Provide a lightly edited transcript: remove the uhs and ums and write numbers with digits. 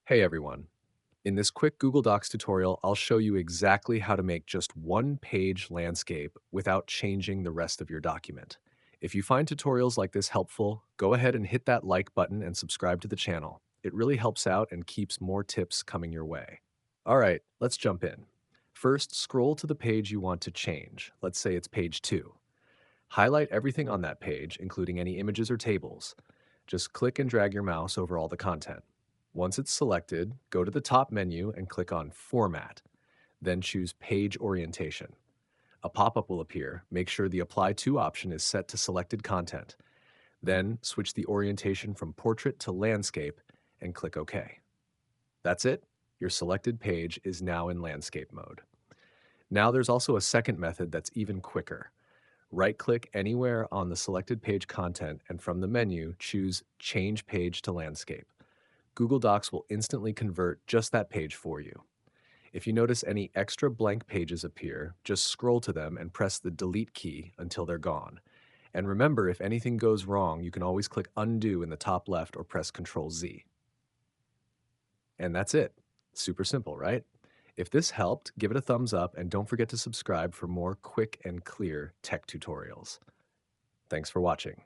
Hey everyone. In this quick Google Docs tutorial, I'll show you exactly how to make just one page landscape without changing the rest of your document. If you find tutorials like this helpful, go ahead and hit that like button and subscribe to the channel. It really helps out and keeps more tips coming your way. All right, let's jump in. First, scroll to the page you want to change. Let's say it's page 2. Highlight everything on that page, including any images or tables. Just click and drag your mouse over all the content. Once it's selected, go to the top menu and click on Format. Then choose Page Orientation. A pop-up will appear. Make sure the Apply To option is set to selected content. Then switch the orientation from Portrait to Landscape and click OK. That's it. Your selected page is now in landscape mode. Now there's also a second method that's even quicker. Right-click anywhere on the selected page content and from the menu, choose Change Page to Landscape. Google Docs will instantly convert just that page for you. If you notice any extra blank pages appear, just scroll to them and press the Delete key until they're gone. And remember, if anything goes wrong, you can always click Undo in the top left or press Ctrl Z. And that's it. Super simple, right? If this helped, give it a thumbs up and don't forget to subscribe for more quick and clear tech tutorials. Thanks for watching.